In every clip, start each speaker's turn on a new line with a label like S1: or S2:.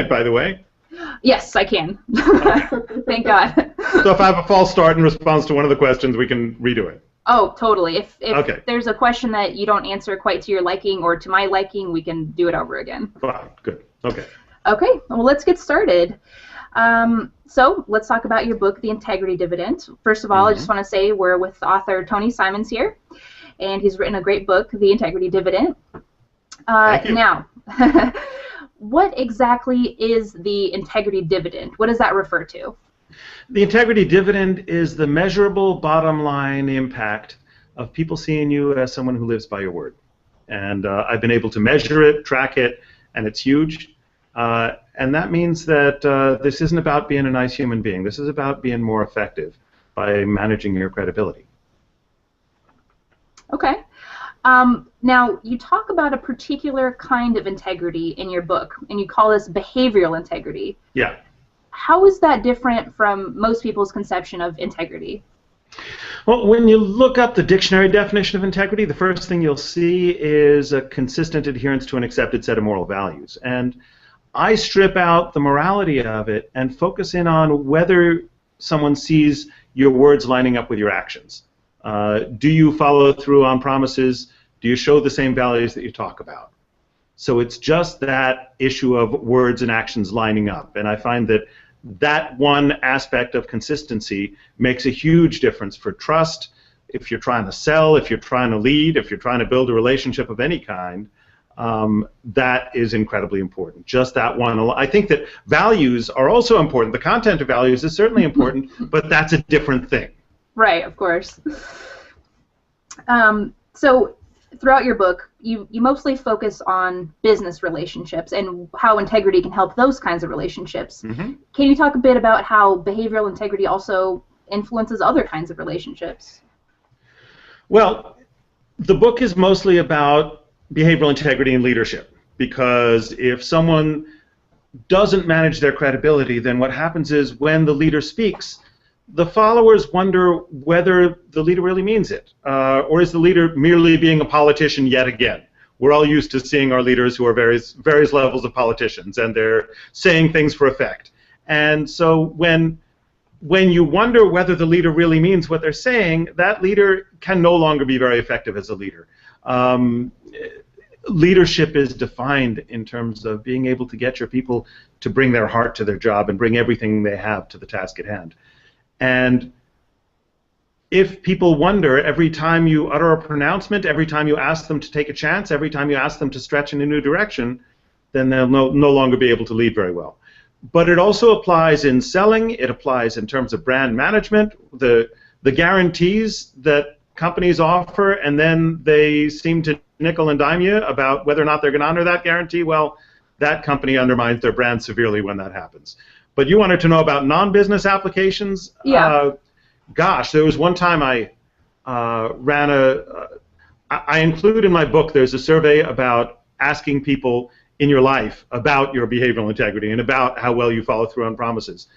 S1: by the way?
S2: Yes, I can.
S1: Okay.
S2: Thank God.
S1: So if I have a false start in response to one of the questions, we can redo it.
S2: Oh, totally. If
S1: Okay.
S2: there's a question that you don't answer quite to your liking or to my liking, we can do it over again.
S1: Fine. Good. Okay.
S2: Okay, well, let's get started. So let's talk about your book, The Integrity Dividend. First of all, I just want to say we're with author Tony Simons here, and he's written a great book, The Integrity Dividend.
S1: Thank you.
S2: Now, what exactly is the integrity dividend? What does that refer to?
S1: The integrity dividend is the measurable bottom line impact of people seeing you as someone who lives by your word. And I've been able to measure it, track it, and it's huge. And that means that this isn't about being a nice human being. This is about being more effective by managing your credibility.
S2: Okay. Now, you talk about a particular kind of integrity in your book, and you call this behavioral integrity.
S1: Yeah.
S2: How is that different from most people's conception of integrity?
S1: Well, when you look up the dictionary definition of integrity, the first thing you'll see is a consistent adherence to an accepted set of moral values. And I strip out the morality of it and focus in on whether someone sees your words lining up with your actions. Do you follow through on promises? Do you show the same values that you talk about? So it's just that issue of words and actions lining up. And I find that that one aspect of consistency makes a huge difference for trust. If you're trying to sell, if you're trying to lead, if you're trying to build a relationship of any kind, that is incredibly important. Just that one. I think that values are also important. The content of values is certainly important, but that's a different thing.
S2: Right, of course. So throughout your book, you mostly focus on business relationships and how integrity can help those kinds of relationships. Can you talk a bit about how behavioral integrity also influences other kinds of relationships?
S1: Well, the book is mostly about behavioral integrity and leadership, because if someone doesn't manage their credibility, then what happens is when the leader speaks, the followers wonder whether the leader really means it, or is the leader merely being a politician yet again? We're all used to seeing our leaders who are various levels of politicians, and they're saying things for effect. And so when you wonder whether the leader really means what they're saying, that leader can no longer be very effective as a leader. Leadership is defined in terms of being able to get your people to bring their heart to their job and bring everything they have to the task at hand. And if people wonder every time you utter a pronouncement, every time you ask them to take a chance, every time you ask them to stretch in a new direction, then they'll no longer be able to lead very well. But it also applies in selling. It applies in terms of brand management, the guarantees that companies offer, and then they seem to nickel and dime you about whether or not they're going to honor that guarantee. Well, that company undermines their brand severely when that happens. But you wanted to know about non-business applications?
S2: Yeah.
S1: Gosh, there was one time I I include in my book, there's a survey about asking people in your life about your behavioral integrity and about how well you follow through on promises.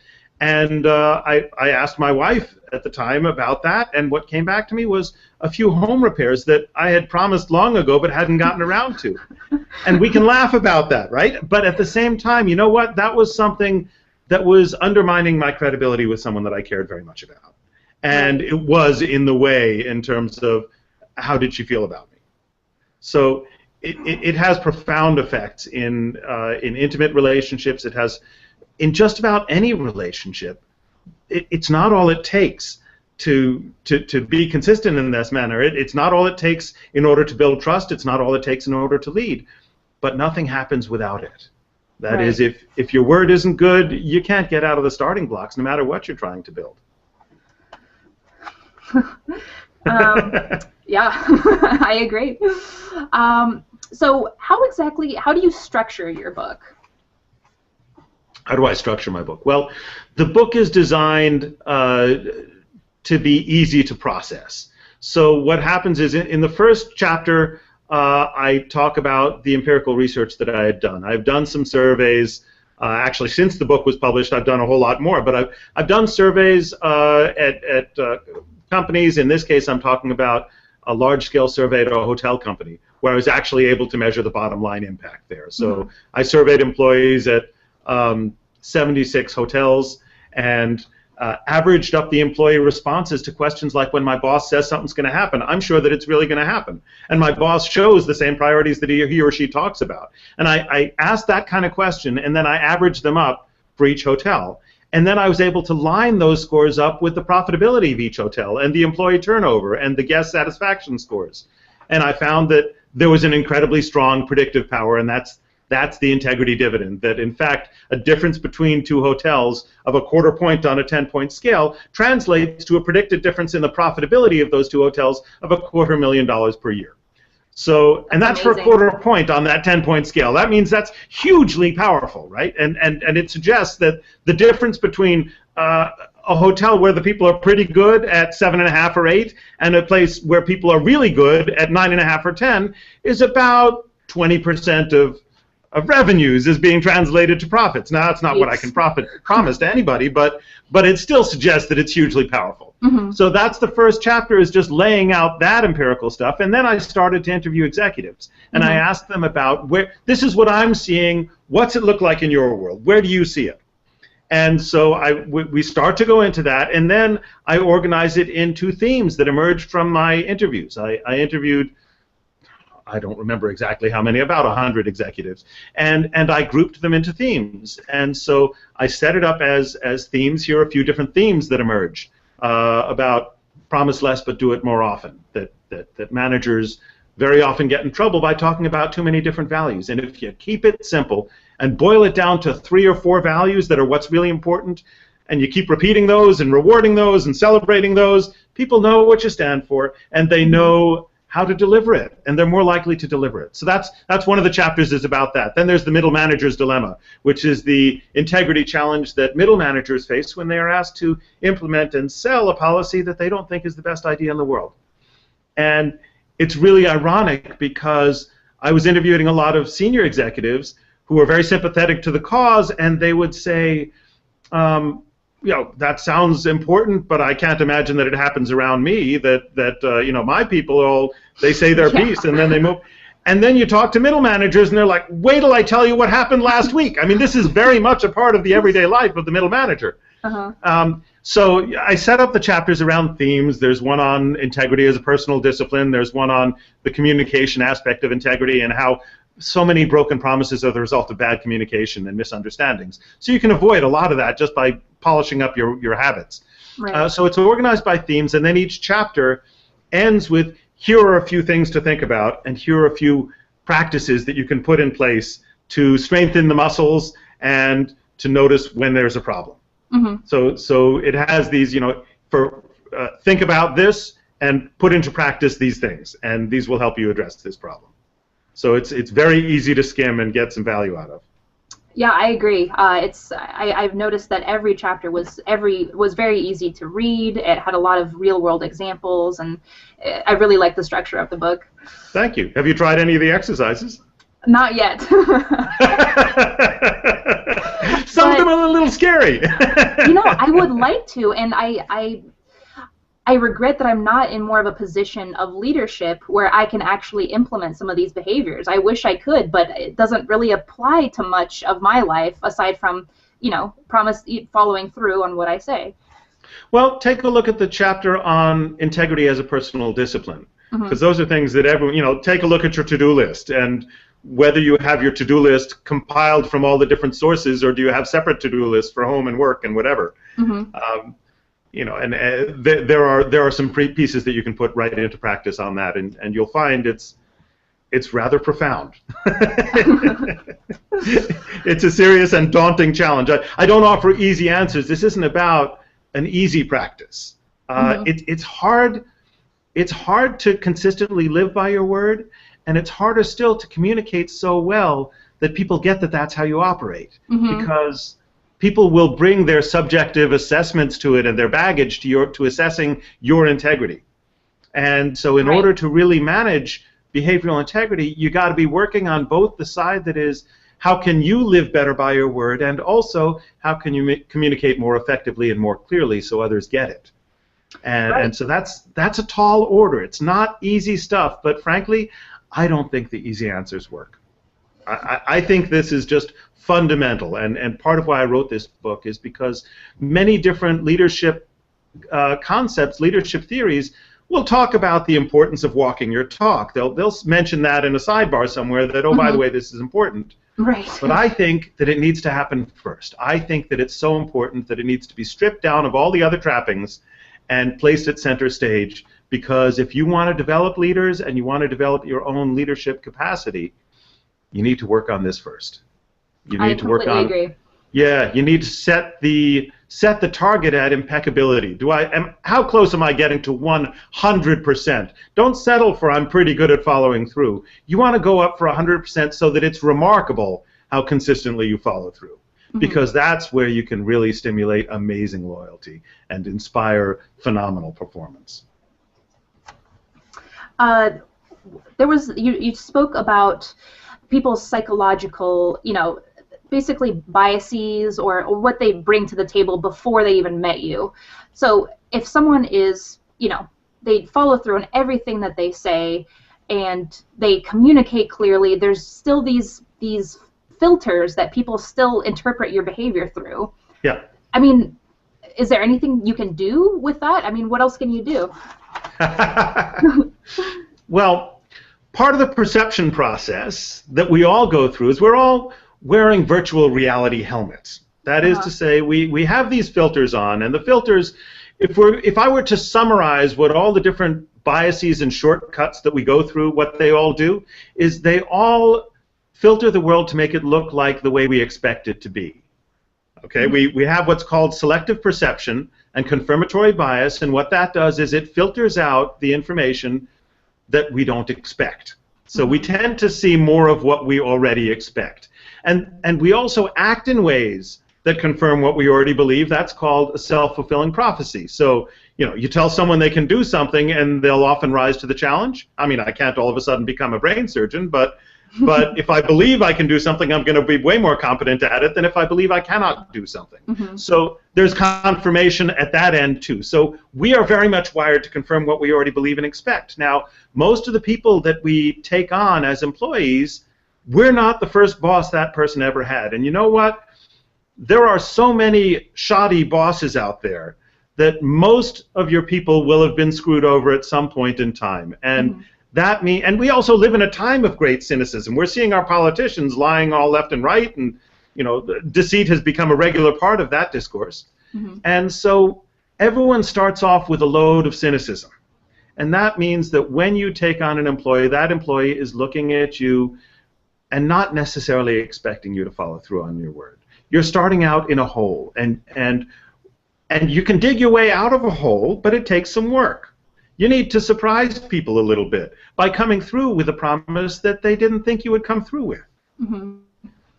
S1: And I asked my wife at the time about that, and what came back to me was a few home repairs that I had promised long ago but hadn't gotten around to. And we can laugh about that, right? But at the same time, you know what? That was something that was undermining my credibility with someone that I cared very much about. And it was in the way in terms of how did she feel about me. So it has profound effects in intimate relationships. It has in just about any relationship. It's not all it takes to be consistent in this manner. It's not all it takes in order to build trust. It's not all it takes in order to lead. But nothing happens without it. That is, if your word isn't good, you can't get out of the starting blocks, no matter what you're trying to build.
S2: Yeah, I agree. So how do you structure your book?
S1: How do I structure my book? Well, the book is designed to be easy to process. So what happens is in the first chapter, I talk about the empirical research that I had done. I've done some surveys. Actually, since the book was published, I've done a whole lot more. But I've done surveys at companies. In this case, I'm talking about a large-scale survey at a hotel company where I was actually able to measure the bottom line impact there. So I surveyed employees at 76 hotels and averaged up the employee responses to questions like, when my boss says something's going to happen, I'm sure that it's really going to happen. And my boss shows the same priorities that he or she talks about. And I asked that kind of question, and then I averaged them up for each hotel. And then I was able to line those scores up with the profitability of each hotel and the employee turnover and the guest satisfaction scores. And I found that there was an incredibly strong predictive power, and that's the integrity dividend, that in fact a difference between two hotels of a quarter point on a 10-point scale translates to a predicted difference in the profitability of those two hotels of $250,000 per year. So, and that's
S2: amazing.
S1: for a quarter point on that 10-point scale. That means that's hugely powerful, right? And it suggests that the difference between a hotel where the people are pretty good at 7.5 or 8 and a place where people are really good at 9.5 or 10 is about 20% of revenues is being translated to profits. Now, that's not what I can promise to anybody, but it still suggests that it's hugely powerful.
S2: Mm-hmm.
S1: So that's the first chapter, is just laying out that empirical stuff. And then I started to interview executives. And I asked them about, this is what I'm seeing, what's it look like in your world? Where do you see it? And so we start to go into that, and then I organize it into themes that emerged from my interviews. I interviewed, I don't remember exactly how many, about 100 executives, and I grouped them into themes. And so I set it up as themes. Here are a few different themes that emerged about promise less but do it more often, that managers very often get in trouble by talking about too many different values. And if you keep it simple and boil it down to 3 or 4 values that are what's really important, and you keep repeating those and rewarding those and celebrating those, people know what you stand for, and they know how to deliver it, and they're more likely to deliver it. So that's one of the chapters is about that. Then there's the middle manager's dilemma, which is the integrity challenge that middle managers face when they are asked to implement and sell a policy that they don't think is the best idea in the world. And it's really ironic, because I was interviewing a lot of senior executives who were very sympathetic to the cause, and they would say, you know, that sounds important, but I can't imagine that it happens around me, that you know, my people all, they say their piece and then they move. And then you talk to middle managers and they're like, wait till I tell you what happened last week. I mean, this is very much a part of the everyday life of the middle manager. So I set up the chapters around themes. There's one on integrity as a personal discipline. There's one on the communication aspect of integrity and how so many broken promises are the result of bad communication and misunderstandings. So you can avoid a lot of that just by polishing up your habits.
S2: Right.
S1: So it's organized by themes, and then each chapter ends with, here are a few things to think about, and here are a few practices that you can put in place to strengthen the muscles and to notice when there's a problem. So it has these, you know, think about this and put into practice these things, and these will help you address this problem. So it's very easy to skim and get some value out of.
S2: Yeah, I agree. I've noticed that every chapter was very easy to read. It had a lot of real-world examples, and I really like the structure of the book.
S1: Thank you. Have you tried any of the exercises?
S2: Not yet.
S1: Some of them are a little scary.
S2: You know, I would like to, and I regret that I'm not in more of a position of leadership where I can actually implement some of these behaviors. I wish I could, but it doesn't really apply to much of my life aside from, you know, following through on what I say.
S1: Well, take a look at the chapter on integrity as a personal discipline, because those are things that everyone, you know, take a look at your to-do list, and whether you have your to-do list compiled from all the different sources or do you have separate to-do lists for home and work and whatever. You know, and there are some pieces that you can put right into practice on that, and you'll find it's rather profound. It's a serious and daunting challenge. I don't offer easy answers. This isn't about an easy practice. It's hard to consistently live by your word, and it's harder still to communicate so well that people get that that's how you operate, because people will bring their subjective assessments to it and their baggage to assessing your integrity. And so in order to really manage behavioral integrity, you got to be working on both the side that is, how can you live better by your word, and also how can you communicate more effectively and more clearly so others get it. And so that's a tall order. It's not easy stuff, but frankly, I don't think the easy answers work. I think this is just fundamental, and part of why I wrote this book is because many different leadership concepts, leadership theories, will talk about the importance of walking your talk. They'll mention that in a sidebar somewhere that, oh, by the way, this is important.
S2: Right.
S1: But I think that it needs to happen first. I think that it's so important that it needs to be stripped down of all the other trappings and placed at center stage, because if you want to develop leaders and you want to develop your own leadership capacity, you need to work on this first. You need to work on.
S2: Agree.
S1: Yeah, you need to set the target at impeccability. How close am I getting to 100%? Don't settle for I'm pretty good at following through. You want to go up for 100% so that it's remarkable how consistently you follow through. Because that's where you can really stimulate amazing loyalty and inspire phenomenal performance.
S2: You spoke about people's psychological, basically biases or what they bring to the table before they even met you. So if someone is, they follow through on everything that they say and they communicate clearly, there's still these filters that people still interpret your behavior through.
S1: Yeah.
S2: I mean, is there anything you can do with that? I mean, what else can you do?
S1: Well, part of the perception process that we all go through is we're all wearing virtual reality helmets. That is to say, we have these filters on, and the filters, if I were to summarize what all the different biases and shortcuts that we go through, what they all do, is they all filter the world to make it look like the way we expect it to be. Okay, we have what's called selective perception and confirmatory bias, and what that does is it filters out the information that we don't expect. So we tend to see more of what we already expect. And we also act in ways that confirm what we already believe. That's called a self-fulfilling prophecy. So, you tell someone they can do something and they'll often rise to the challenge. I mean, I can't all of a sudden become a brain surgeon, but if I believe I can do something, I'm going to be way more competent at it than if I believe I cannot do something. So there's confirmation at that end too. So we are very much wired to confirm what we already believe and expect. Now, most of the people that we take on as employees, we're not the first boss that person ever had. And you know what? There are so many shoddy bosses out there that most of your people will have been screwed over at some point in time. And and we also live in a time of great cynicism. We're seeing our politicians lying all left and right, and deceit has become a regular part of that discourse. And so everyone starts off with a load of cynicism. And that means that when you take on an employee, that employee is looking at you and not necessarily expecting you to follow through on your word. You're starting out in a hole, and you can dig your way out of a hole, but it takes some work. You need to surprise people a little bit by coming through with a promise that they didn't think you would come through with.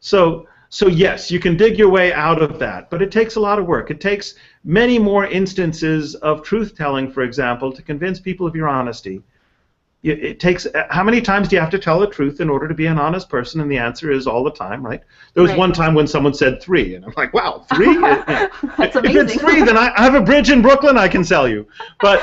S1: So yes, you can dig your way out of that, but it takes a lot of work. It takes many more instances of truth-telling, for example, to convince people of your honesty. It takes, how many times do you have to tell the truth in order to be an honest person? And the answer is all the time, right? There was one time when someone said 3, and I'm like, wow, 3?
S2: That's amazing.
S1: If it's 3, then I have a bridge in Brooklyn I can sell you. But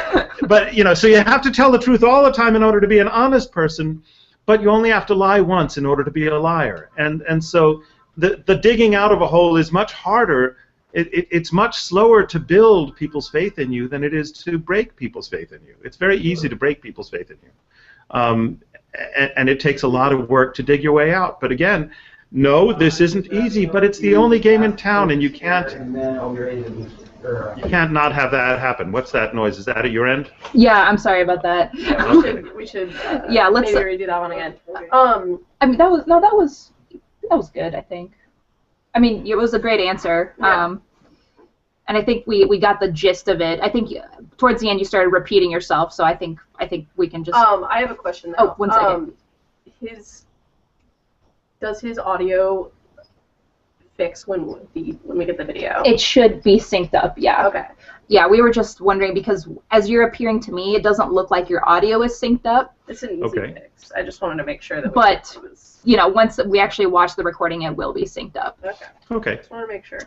S1: so you have to tell the truth all the time in order to be an honest person, but you only have to lie once in order to be a liar. And so the digging out of a hole is much harder. It's much slower to build people's faith in you than it is to break people's faith in you. It's very easy to break people's faith in you. And it takes a lot of work to dig your way out. But again, no, this isn't easy, but it's the only game in town, and you can't not have that happen. What's that noise? Is that at your end?
S2: Yeah, I'm sorry about that.
S3: We should
S2: let's
S3: maybe redo that one again.
S2: I mean, that was good, I think. I mean, it was a great answer.
S3: Yeah.
S2: And I think we got the gist of it. I think towards the end you started repeating yourself, so I think we can just.
S3: I have a question though.
S2: Oh, one second.
S3: Does his audio fix when we get the video?
S2: It should be synced up. Yeah.
S3: Okay.
S2: Yeah, we were just wondering because as you're appearing to me, it doesn't look like your audio is synced up.
S3: It's an easy fix. I just wanted to make sure that.
S2: But once we actually watch the recording, it will be synced up.
S1: Okay.
S3: Just want to make sure.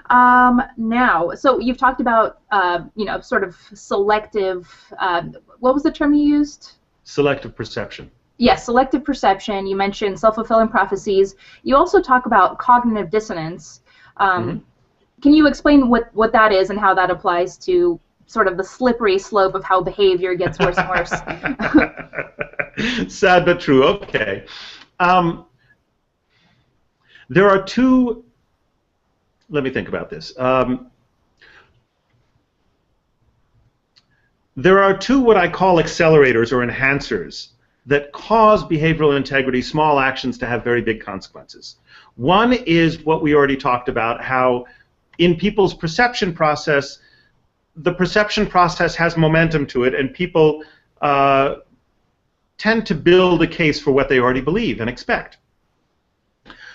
S2: Now, so you've talked about sort of selective. What was the term you used?
S1: Selective perception.
S2: Yes, selective perception. You mentioned self-fulfilling prophecies. You also talk about cognitive dissonance.
S1: Mm-hmm.
S2: Can you explain what that is and how that applies to sort of the slippery slope of how behavior gets worse and worse?
S1: Sad but true. Okay. There are two. Let me think about this. There are two what I call accelerators or enhancers that cause behavioral integrity, small actions, to have very big consequences. One is what we already talked about, how in people's perception process, the perception process has momentum to it, and people tend to build a case for what they already believe and expect.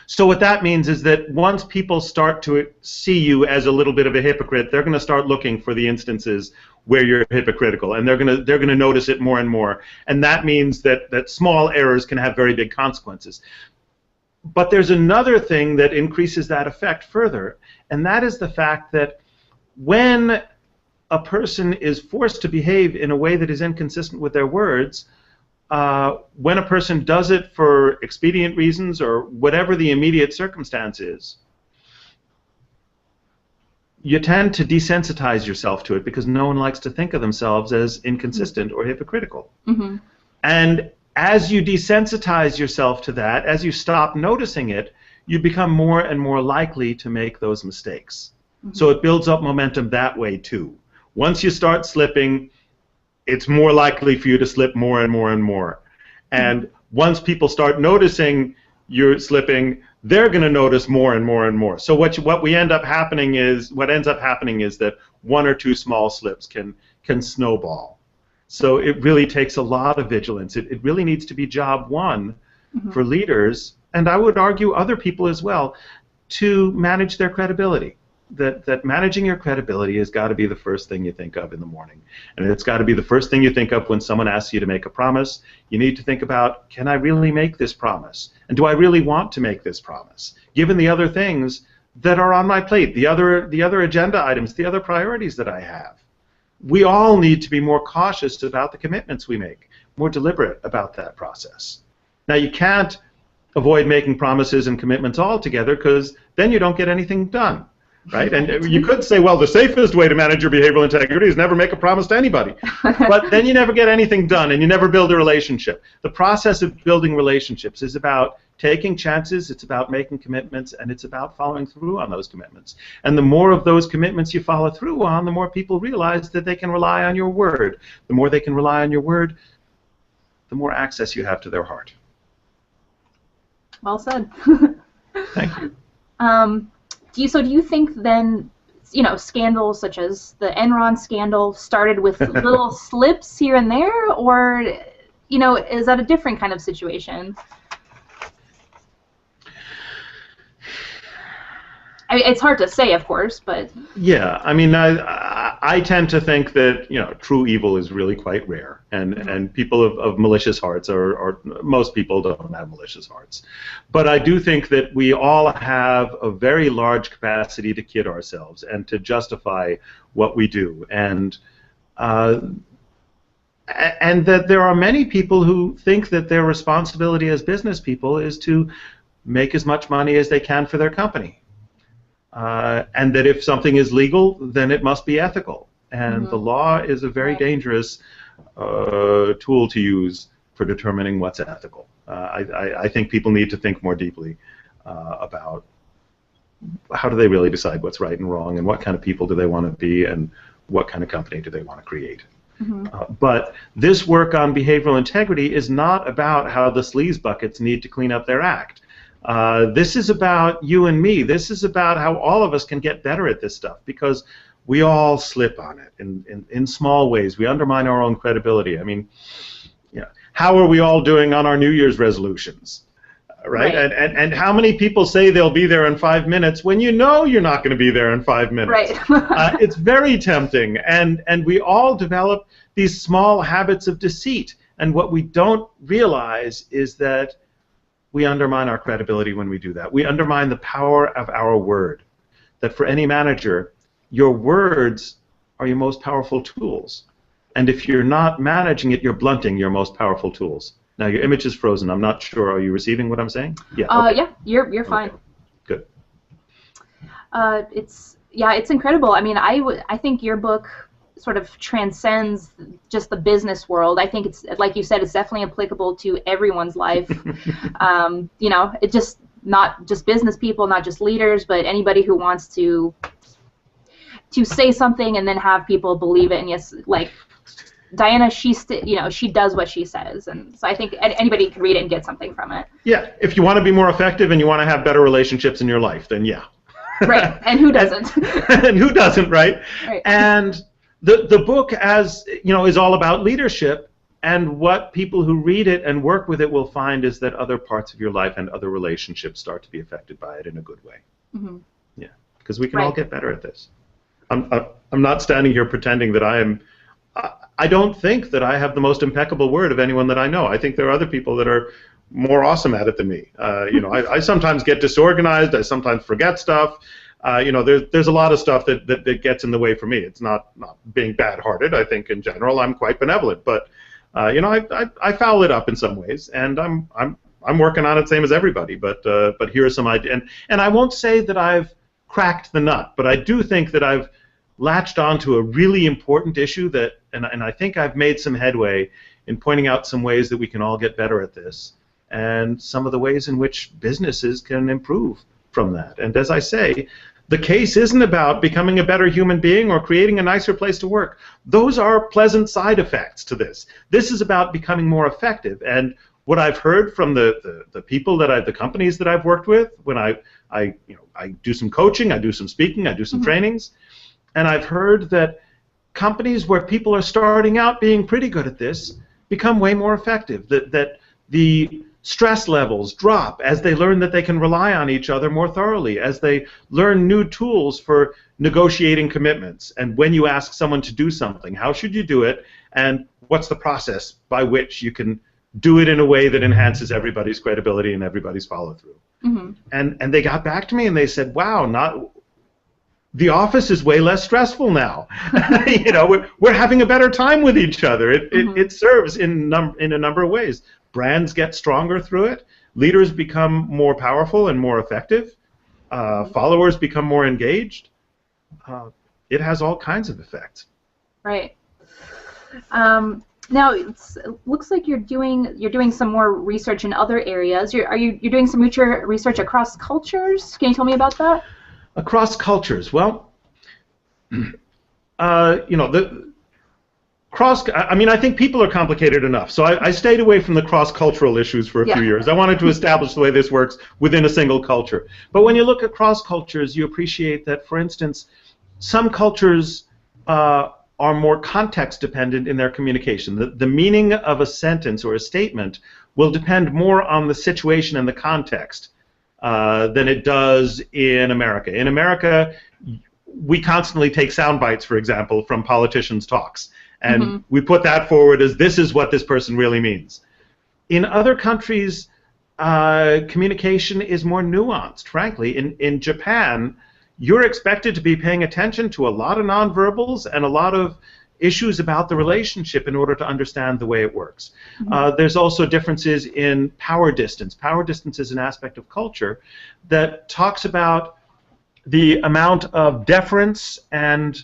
S1: So what that means is that once people start to see you as a little bit of a hypocrite, they're going to start looking for the instances where you're hypocritical, and they're going to notice it more and more. And that means that small errors can have very big consequences. But there's another thing that increases that effect further, and that is the fact that when a person is forced to behave in a way that is inconsistent with their words, when a person does it for expedient reasons or whatever the immediate circumstance is, you tend to desensitize yourself to it because no one likes to think of themselves as inconsistent or hypocritical.
S2: Mm-hmm.
S1: And as you desensitize yourself to that, as you stop noticing it, you become more and more likely to make those mistakes. Mm-hmm. So it builds up momentum that way too. Once you start slipping, it's more likely for you to slip more and more and more. And once people start noticing you're slipping, they're going to notice more and more and more. So what ends up happening is that one or two small slips can snowball. So it really takes a lot of vigilance. It really needs to be job one for leaders, and I would argue other people as well, to manage their credibility. That managing your credibility has got to be the first thing you think of in the morning. And it's got to be the first thing you think of when someone asks you to make a promise. You need to think about, can I really make this promise? And do I really want to make this promise? Given the other things that are on my plate, the other agenda items, the other priorities that I have. We all need to be more cautious about the commitments we make, more deliberate about that process. Now, you can't avoid making promises and commitments altogether, because then you don't get anything done. Right? And you could say, well, the safest way to manage your behavioral integrity is never make a promise to anybody. But then you never get anything done, and you never build a relationship. The process of building relationships is about taking chances, it's about making commitments, and it's about following through on those commitments. And the more of those commitments you follow through on, the more people realize that they can rely on your word. The more they can rely on your word, the more access you have to their heart.
S2: Well said.
S1: Thank you.
S2: Do you think then, scandals such as the Enron scandal started with little slips here and there, or, is that a different kind of situation? I mean, it's hard to say, of course, but... Yeah,
S1: I mean, I tend to think that, true evil is really quite rare, and people of malicious hearts, or most people don't have malicious hearts. But I do think that we all have a very large capacity to kid ourselves and to justify what we do, and that there are many people who think that their responsibility as business people is to make as much money as they can for their company. And that if something is legal, then it must be ethical. And the law is a very dangerous tool to use for determining what's ethical. I think people need to think more deeply about how do they really decide what's right and wrong, and what kind of people do they want to be, and what kind of company do they want to create. But this work on behavioral integrity is not about how the sleaze buckets need to clean up their act. This is about you and me. This is about how all of us can get better at this stuff, because we all slip on it in small ways. We undermine our own credibility. I mean, how are we all doing on our New Year's resolutions? Right? And how many people say they'll be there in 5 minutes when you know you're not going to be there in 5 minutes? Right. It's very tempting, and we all develop these small habits of deceit. And what we don't realize is that we undermine our credibility when we do that. We undermine the power of our word. That for any manager, your words are your most powerful tools. And if you're not managing it, you're blunting your most powerful tools. Now your image is frozen. I'm not sure. Are you receiving what I'm saying? Yeah. Okay.
S2: Yeah, you're fine.
S1: Okay. Good.
S2: It's incredible. I mean, I think your book sort of transcends just the business world. I think it's, like you said, it's definitely applicable to everyone's life. It just, not just business people, not just leaders, but anybody who wants to say something and then have people believe it. And yes, like Diana, she does what she says, and so I think anybody can read it and get something from it.
S1: Yeah, if you want to be more effective and you want to have better relationships in your life, then yeah.
S2: Right, and who doesn't?
S1: And who doesn't, right?
S2: Right.
S1: And the book, as you know, is all about leadership, and what people who read it and work with it will find is that other parts of your life and other relationships start to be affected by it in a good way.
S2: Mm-hmm.
S1: Yeah, because we can all get better at this. I'm not standing here pretending that I don't think that I have the most impeccable word of anyone that I know. I think there are other people that are more awesome at it than me. I sometimes get disorganized. I sometimes forget stuff. There's a lot of stuff that gets in the way for me. It's not being bad-hearted. I think in general I'm quite benevolent, but I foul it up in some ways, and I'm working on it, same as everybody. But here are some ideas, and I won't say that I've cracked the nut, but I do think that I've latched onto a really important issue and I think I've made some headway in pointing out some ways that we can all get better at this, and some of the ways in which businesses can improve from that. And as I say, the case isn't about becoming a better human being or creating a nicer place to work. Those are pleasant side effects to this. This is about becoming more effective. And what I've heard from the people the companies that I've worked with, when I do some coaching, I do some speaking, I do some trainings, and I've heard that companies where people are starting out being pretty good at this become way more effective, that the stress levels drop as they learn that they can rely on each other more thoroughly, as they learn new tools for negotiating commitments. And when you ask someone to do something, how should you do it, and what's the process by which you can do it in a way that enhances everybody's credibility and everybody's follow-through. Mm-hmm. And they got back to me and they said, wow, the office is way less stressful now. We're having a better time with each other. It serves in a number of ways. Brands get stronger through it. Leaders become more powerful and more effective. Followers become more engaged. It has all kinds of effects.
S2: Right. Now it looks like you're doing some more research in other areas. You're doing some research across cultures. Can you tell me about that?
S1: Across cultures, well, I think people are complicated enough. So I stayed away from the cross-cultural issues for a few years. I wanted to establish the way this works within a single culture. But when you look at cross-cultures, you appreciate that, for instance, some cultures are more context-dependent in their communication. The meaning of a sentence or a statement will depend more on the situation and the context than it does in America. In America, we constantly take sound bites, for example, from politicians' talks, and we put that forward as this is what this person really means. In other countries, communication is more nuanced, frankly. In Japan, you're expected to be paying attention to a lot of nonverbals and a lot of issues about the relationship in order to understand the way it works. There's also differences in power distance. Power distance is an aspect of culture that talks about the amount of deference and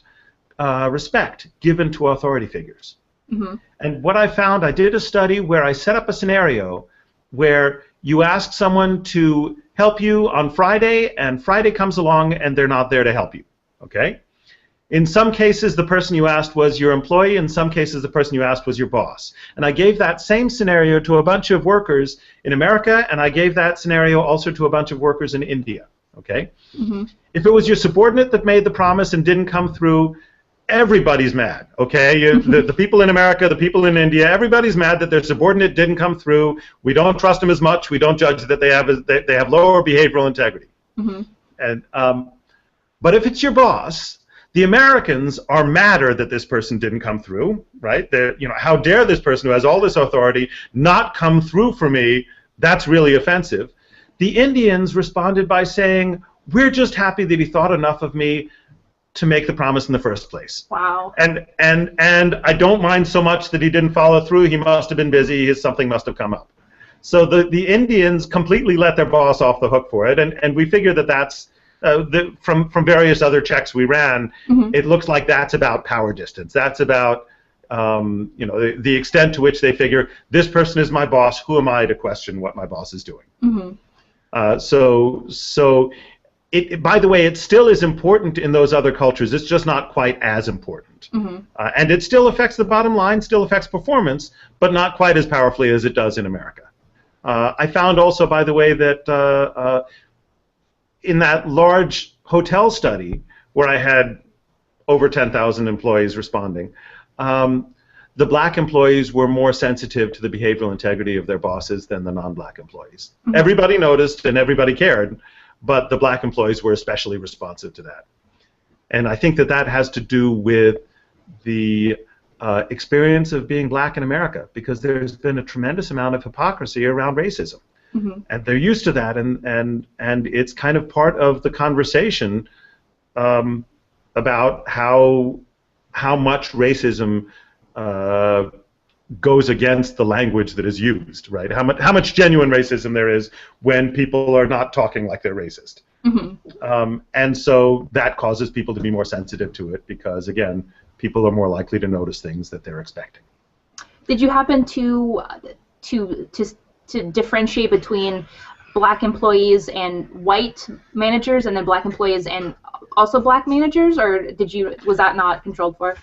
S1: respect given to authority figures. And what I found, I did a study where I set up a scenario where you ask someone to help you on Friday, and Friday comes along and they're not there to help you. Okay? In some cases, the person you asked was your employee. In some cases, the person you asked was your boss. And I gave that same scenario to a bunch of workers in America, and I gave that scenario also to a bunch of workers in India. Okay? If it was your subordinate that made the promise and didn't come through, everybody's mad. Okay? The people in America, the people in India, everybody's mad that their subordinate didn't come through. We don't trust them as much. We don't judge that they have lower behavioral integrity. And but if it's your boss, the Americans are madder that this person didn't come through, right? How dare this person who has all this authority not come through for me? That's really offensive. The Indians responded by saying, we're just happy that he thought enough of me. to make the promise in the first place.
S2: Wow.
S1: And I don't mind so much that he didn't follow through. He must have been busy. Something must have come up. So the Indians completely let their boss off the hook for it, and we figure that that's from various other checks we ran. It looks like that's about power distance. That's about the extent to which they figure this person is my boss. Who am I to question what my boss is doing? So by the way, it still is important in those other cultures. It's just not quite as important. And it still affects the bottom line, still affects performance, but not quite as powerfully as it does in America. I found also, by the way, that in that large hotel study where I had over 10,000 employees responding, the black employees were more sensitive to the behavioral integrity of their bosses than the non-black employees. Everybody noticed and everybody cared, but the black employees were especially responsive to that. And I think that that has to do with the experience of being black in America, because there's been a tremendous amount of hypocrisy around racism. And they're used to that, and it's kind of part of the conversation about how much racism goes against the language that is used, right? How much genuine racism there is when people are not talking like they're racist. And so that causes people to be more sensitive to it because, again, people are more likely to notice things that they're expecting.
S2: Did you happen to differentiate between black employees and white managers, and then black employees and also black managers, or was that not controlled for?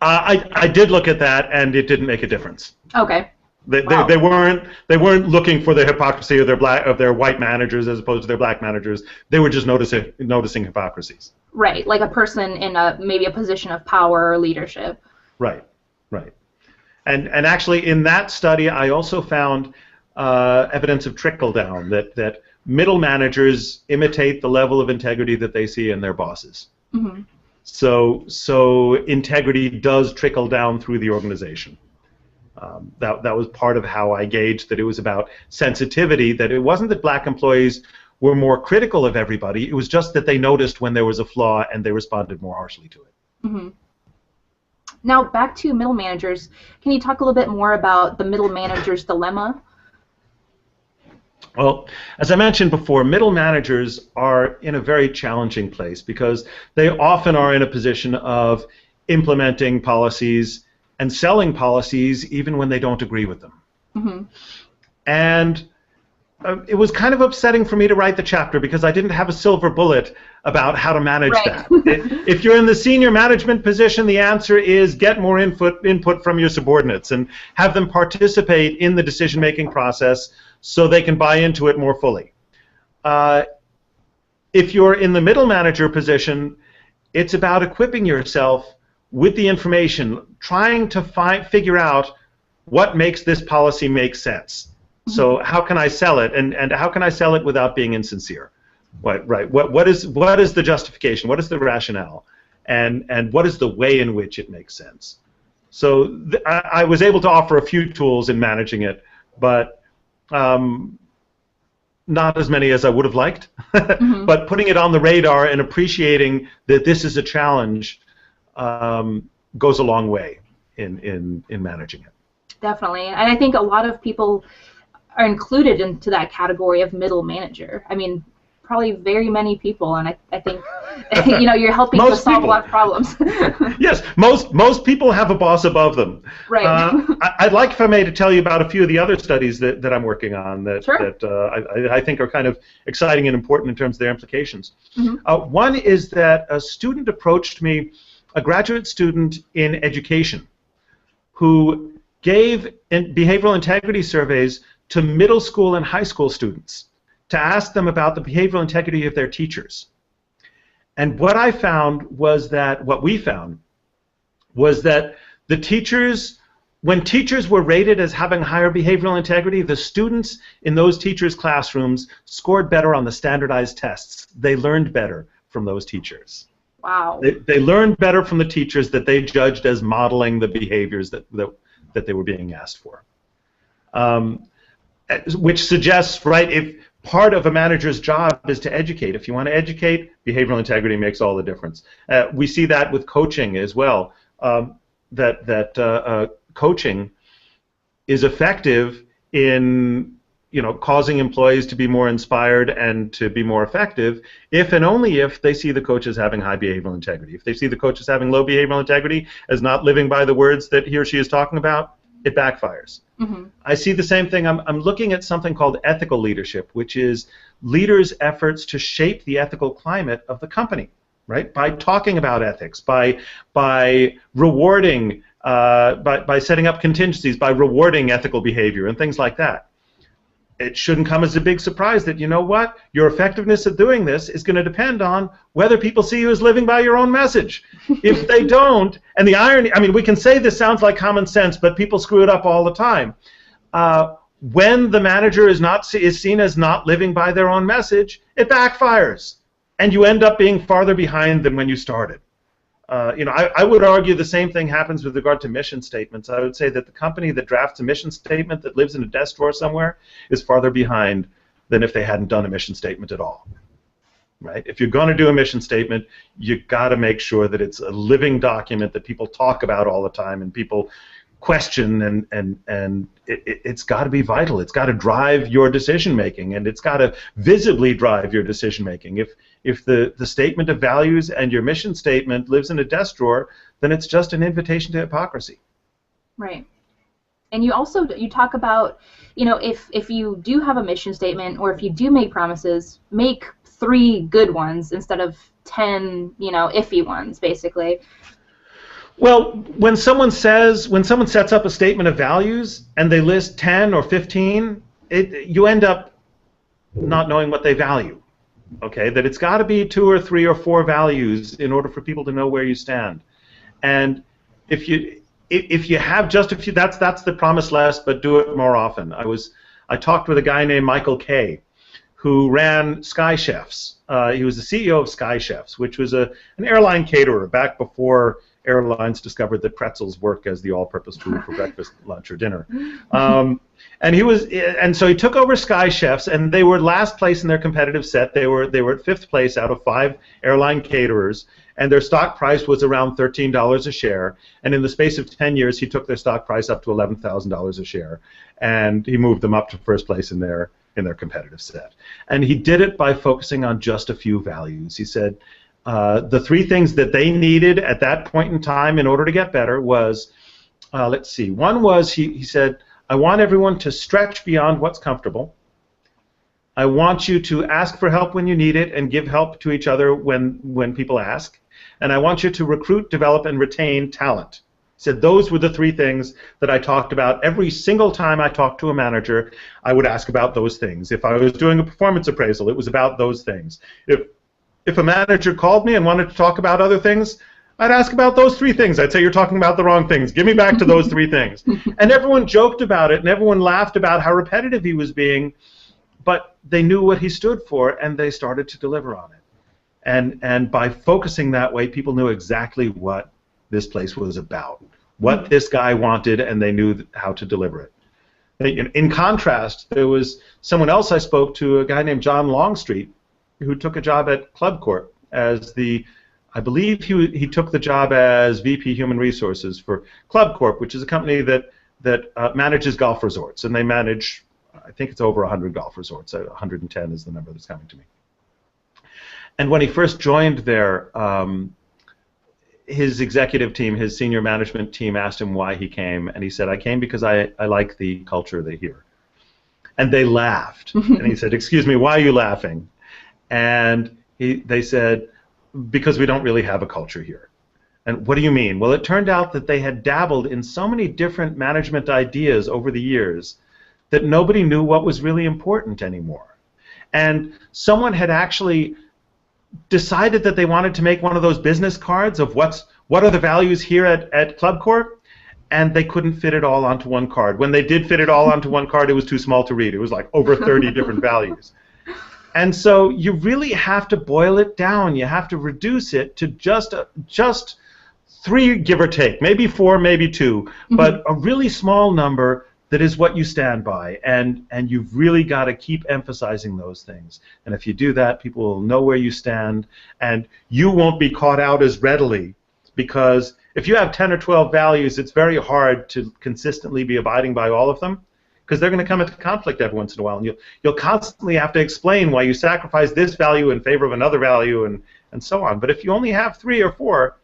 S1: I did look at that, and it didn't make a difference.
S2: Okay.
S1: They weren't looking for the hypocrisy of their white managers as opposed to their black managers. They were just noticing hypocrisies.
S2: Right, like a person in maybe a position of power or leadership.
S1: Right. And actually, in that study, I also found evidence of trickle down, that middle managers imitate the level of integrity that they see in their bosses. So integrity does trickle down through the organization. That was part of how I gauged that it was about sensitivity, that it wasn't that black employees were more critical of everybody, it was just that they noticed when there was a flaw and they responded more harshly to it.
S2: Now, back to middle managers, can you talk a little bit more about the middle manager's dilemma?
S1: Well, as I mentioned before, middle managers are in a very challenging place because they often are in a position of implementing policies and selling policies even when they don't agree with them. And it was kind of upsetting for me to write the chapter because I didn't have a silver bullet about how to manage that. If you're in the senior management position, the answer is get more input from your subordinates and have them participate in the decision-making process so they can buy into it more fully. If you're in the middle manager position, it's about equipping yourself with the information, trying to figure out what makes this policy make sense. So how can I sell it, and how can I sell it without being insincere? What is the justification? What is the rationale? And what is the way in which it makes sense? So I was able to offer a few tools in managing it, but not as many as I would have liked. But putting it on the radar and appreciating that this is a challenge goes a long way in managing it.
S2: Definitely, and I think a lot of people are included into that category of middle manager. I mean, probably very many people, and I think you're helping to solve a lot of problems.
S1: Yes, most people have a boss above them.
S2: Right.
S1: I'd like, if I may, to tell you about a few of the other studies that I'm working on that I think are kind of exciting and important in terms of their implications. One is that a student approached me, a graduate student in education, who gave behavioral integrity surveys to middle school and high school students to ask them about the behavioral integrity of their teachers. And what we found was that the teachers, when teachers were rated as having higher behavioral integrity, the students in those teachers' classrooms scored better on the standardized tests. They learned better from those teachers.
S2: Wow.
S1: They learned better from the teachers that they judged as modeling the behaviors that they were being asked for. Which suggests, right, if part of a manager's job is to educate. If you want to educate, behavioral integrity makes all the difference. We see that with coaching as well. Coaching is effective in causing employees to be more inspired and to be more effective if and only if they see the coaches having high behavioral integrity. If they see the coaches having low behavioral integrity as not living by the words that he or she is talking about, it backfires. Mm-hmm. I see the same thing. I'm looking at something called ethical leadership, which is leaders' efforts to shape the ethical climate of the company, right? By talking about ethics, by rewarding, by setting up contingencies, by rewarding ethical behavior and things like that. It shouldn't come as a big surprise that, your effectiveness at doing this is going to depend on whether people see you as living by your own message. If they don't, and the irony, we can say this sounds like common sense, but people screw it up all the time. When the manager is seen as not living by their own message, it backfires, and you end up being farther behind than when you started. I would argue the same thing happens with regard to mission statements. I would say that the company that drafts a mission statement that lives in a desk drawer somewhere is farther behind than if they hadn't done a mission statement at all. Right? If you're going to do a mission statement, you've got to make sure that it's a living document that people talk about all the time and people question, and it's got to be vital. It's got to drive your decision making, and it's got to visibly drive your decision making. If the statement of values and your mission statement lives in a desk drawer, then it's just an invitation to hypocrisy.
S2: Right. And you talk about, if you do have a mission statement or if you do make promises, make 3 good ones instead of 10, iffy ones, basically.
S1: Well, when someone sets up a statement of values and they list 10 or 15, you end up not knowing what they value. Okay, that it's got to be 2 or 3 or 4 values in order for people to know where you stand. And if you have just a few, that's the promise less, but do it more often. I talked with a guy named Michael Kay, who ran Sky Chefs. He was the CEO of Sky Chefs, which was an airline caterer back before airlines discovered that pretzels work as the all-purpose food for breakfast, lunch, or dinner. And so he took over Sky Chefs, and they were last place in their competitive set. They were at 5th place out of 5 airline caterers, and their stock price was around $13 a share. And in the space of 10 years, he took their stock price up to $11,000 a share, and he moved them up to 1st place in their competitive set. And he did it by focusing on just a few values. He said, the 3 things that they needed at that point in time in order to get better was, let's see, one was he said, I want everyone to stretch beyond what's comfortable. I want you to ask for help when you need it and give help to each other when people ask. And I want you to recruit, develop, and retain talent. He said those were the 3 things that I talked about. Every single time I talked to a manager, I would ask about those things. If I was doing a performance appraisal, it was about those things. If a manager called me and wanted to talk about other things, I'd ask about those 3 things. I'd say, you're talking about the wrong things. Give me back to those 3 things. And everyone joked about it, and everyone laughed about how repetitive he was being, but they knew what he stood for, and they started to deliver on it. And by focusing that way, people knew exactly what this place was about, what this guy wanted, and they knew how to deliver it. In contrast, there was someone else I spoke to, a guy named John Longstreet, who took a job at Club Corp as I believe he took the job as VP Human Resources for Club Corp, which is a company that manages golf resorts, and they manage, I think it's over 100 golf resorts. 110 is the number that's coming to me. And when he first joined there, his executive team, his senior management team, asked him why he came, and he said, I came because I like the culture they here. And they laughed, and he said, excuse me, why are you laughing? And they said, because we don't really have a culture here. And what do you mean? Well, it turned out that they had dabbled in so many different management ideas over the years that nobody knew what was really important anymore. And someone had actually decided that they wanted to make one of those business cards of what are the values here at Club Corp, and they couldn't fit it all onto one card. When they did fit it all onto one card, it was too small to read. It was like over 30 different values. And so you really have to boil it down. You have to reduce it to just 3, give or take, maybe 4, maybe 2, but a really small number that is what you stand by, and you've really got to keep emphasizing those things. And if you do that, people will know where you stand, and you won't be caught out as readily, because if you have 10 or 12 values, it's very hard to consistently be abiding by all of them, because they're going to come into conflict every once in a while, and you'll constantly have to explain why you sacrifice this value in favor of another value, and so on. But if you only have 3 or 4,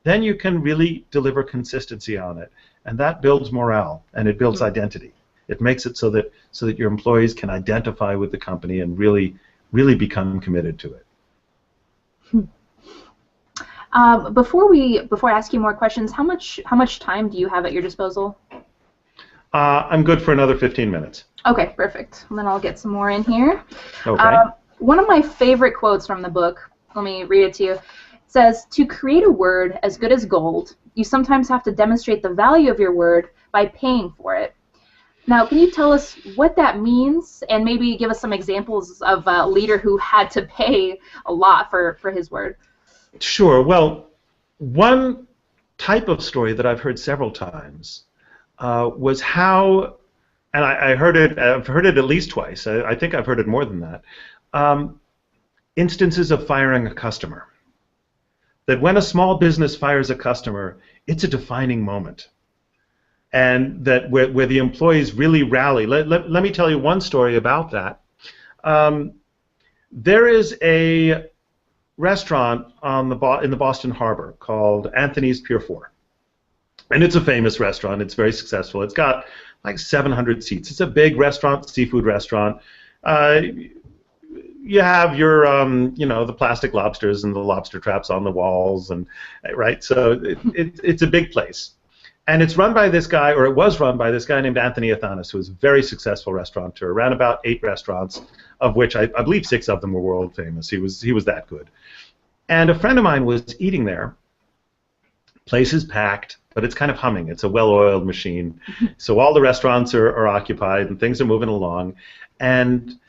S1: then you can really deliver consistency on it, and that builds morale, and it builds identity. It makes it so that your employees can identify with the company and really become committed to it.
S2: Before I ask you more questions, how much time do you have at your disposal?
S1: I'm good for another 15 minutes.
S2: Okay, perfect. And then I'll get some more in here.
S1: Okay.
S2: One of my favorite quotes from the book, let me read it to you. It says, "To create a word as good as gold, you sometimes have to demonstrate the value of your word by paying for it." Now, can you tell us what that means, and maybe give us some examples of a leader who had to pay a lot for his word?
S1: Sure. Well, one type of story that I've heard several times was how, and I've heard it at least twice. I think I've heard it more than that. Instances of firing a customer. That when a small business fires a customer, it's a defining moment, and that where the employees really rally. Let me tell you one story about that. There is a restaurant in the Boston Harbor called Anthony's Pier 4, and it's a famous restaurant. It's very successful. It's got like 700 seats. It's a big restaurant, seafood restaurant. You have your, the plastic lobsters and the lobster traps on the walls, and right. So it's a big place, and it's run by this guy, or it was run by this guy named Anthony Athanas, who was a very successful restaurateur. Ran about 8 restaurants, of which I believe 6 of them were world famous. He was that good. And a friend of mine was eating there. Place is packed, but it's kind of humming. It's a well-oiled machine, so all the restaurants are occupied and things are moving along, and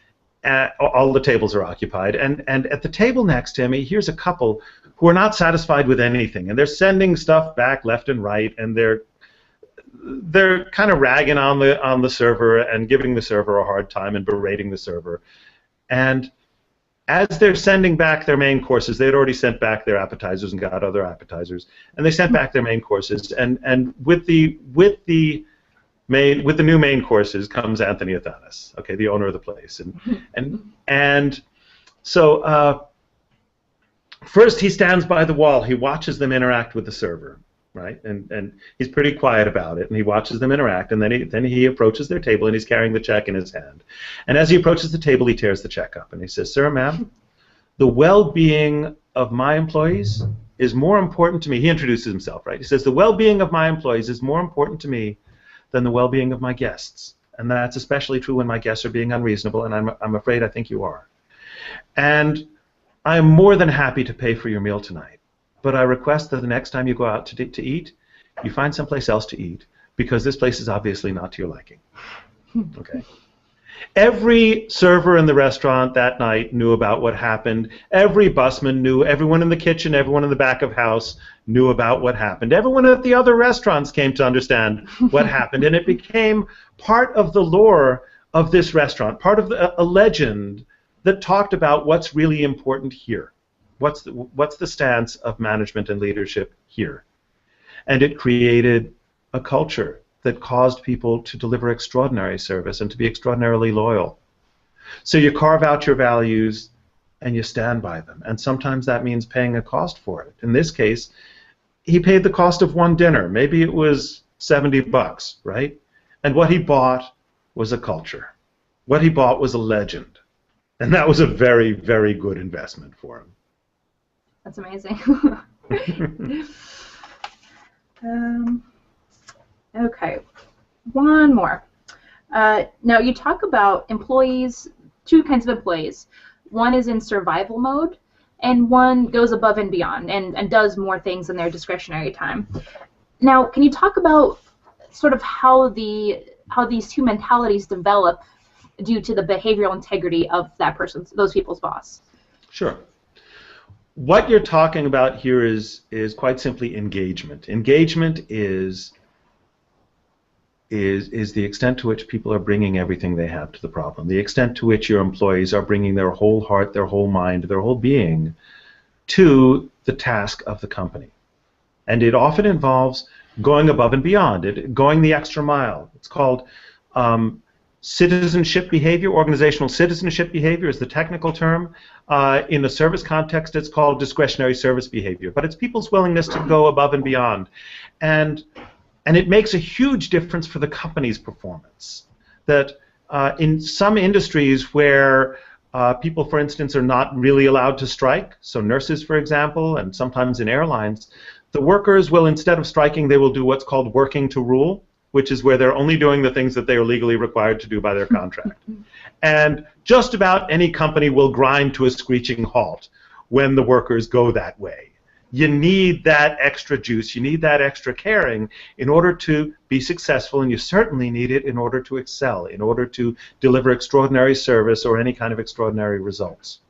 S1: all the tables are occupied, and at the table next to him, he hears a couple who are not satisfied with anything, and they're sending stuff back left and right, and they're kind of ragging on the server and giving the server a hard time and berating the server. And as they're sending back their main courses, they had already sent back their appetizers and got other appetizers, and they sent back their main courses, and with the new main courses comes Anthony Athanas, okay, the owner of the place, and so first he stands by the wall. He watches them interact with the server, right, and he's pretty quiet about it, and he watches them interact, and then he approaches their table, and he's carrying the check in his hand, and as he approaches the table, he tears the check up, and he says, "Sir, ma'am, the well-being of my employees is more important to me." He introduces himself, right? He says, "The well-being of my employees is more important to me than the well-being of my guests, and that's especially true when my guests are being unreasonable, and I'm afraid I think you are. And I am more than happy to pay for your meal tonight, but I request that the next time you go out to eat, you find someplace else to eat, because this place is obviously not to your liking." Okay. Every server in the restaurant that night knew about what happened. Every busman knew. Everyone in the kitchen, everyone in the back of house knew about what happened. Everyone at the other restaurants came to understand what happened, and it became part of the lore of this restaurant, part of a legend that talked about what's really important here. What's the stance of management and leadership here? And it created a culture that caused people to deliver extraordinary service and to be extraordinarily loyal. So you carve out your values and you stand by them, and sometimes that means paying a cost for it. In this case, he paid the cost of one dinner. Maybe it was $70, right? And what he bought was a culture. What he bought was a legend, and that was a very, very good investment for him.
S2: That's amazing. Okay, one more. Now you talk about employees, 2 kinds of employees. One is in survival mode, and one goes above and beyond and does more things in their discretionary time. Now, can you talk about sort of how these 2 mentalities develop due to the behavioral integrity of those people's boss?
S1: Sure. What you're talking about here is quite simply engagement. Engagement is is the extent to which people are bringing everything they have to the problem, the extent to which your employees are bringing their whole heart, their whole mind, their whole being to the task of the company. And it often involves going above and beyond, going the extra mile. It's called citizenship behavior. Organizational citizenship behavior is the technical term. In the service context, it's called discretionary service behavior. But it's people's willingness to go above and beyond. And it makes a huge difference for the company's performance. That in some industries where people, for instance, are not really allowed to strike, so nurses, for example, and sometimes in airlines, the workers will, instead of striking, they will do what's called working to rule, which is where they're only doing the things that they are legally required to do by their contract. And just about any company will grind to a screeching halt when the workers go that way. You need that extra juice, you need that extra caring in order to be successful, and you certainly need it in order to excel, in order to deliver extraordinary service or any kind of extraordinary results.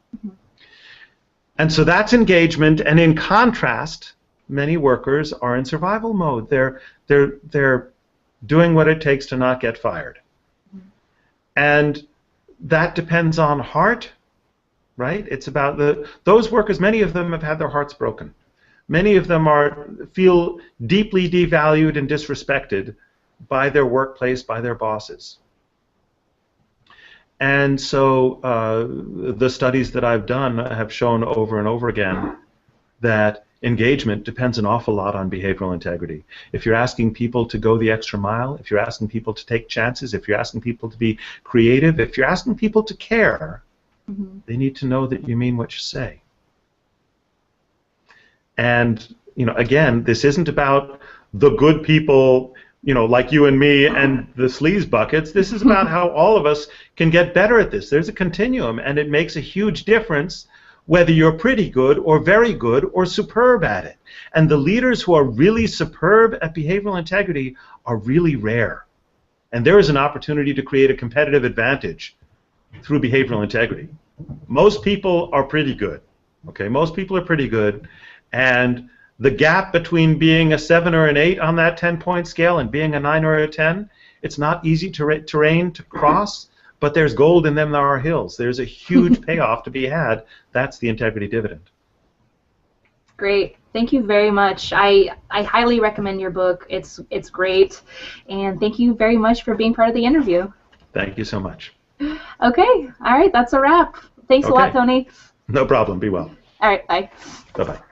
S1: And so that's engagement, and in contrast, many workers are in survival mode. They're doing what it takes to not get fired. And that depends on heart, right? It's about those workers, many of them have had their hearts broken. Many of them feel deeply devalued and disrespected by their workplace, by their bosses. And so the studies that I've done have shown over and over again that engagement depends an awful lot on behavioral integrity. If you're asking people to go the extra mile, if you're asking people to take chances, if you're asking people to be creative, if you're asking people to care, they need to know that you mean what you say. And, you know, again, this isn't about the good people, you know, like you and me and the sleaze buckets. This is about how all of us can get better at this. There's a continuum, and it makes a huge difference whether you're pretty good or very good or superb at it. And the leaders who are really superb at behavioral integrity are really rare. And there is an opportunity to create a competitive advantage through behavioral integrity. Most people are pretty good. Okay, most people are pretty good. And the gap between being a 7 or an 8 on that 10-point scale and being a 9 or a 10, it's not easy terrain to cross, but there's gold in them there are hills. There's a huge payoff to be had. That's the integrity dividend.
S2: Great. Thank you very much. I highly recommend your book. It's great. And thank you very much for being part of the interview.
S1: Thank you so much.
S2: Okay. All right. That's a wrap. Thanks a lot, Tony.
S1: No problem. Be well.
S2: All right. Bye.
S1: Bye-bye.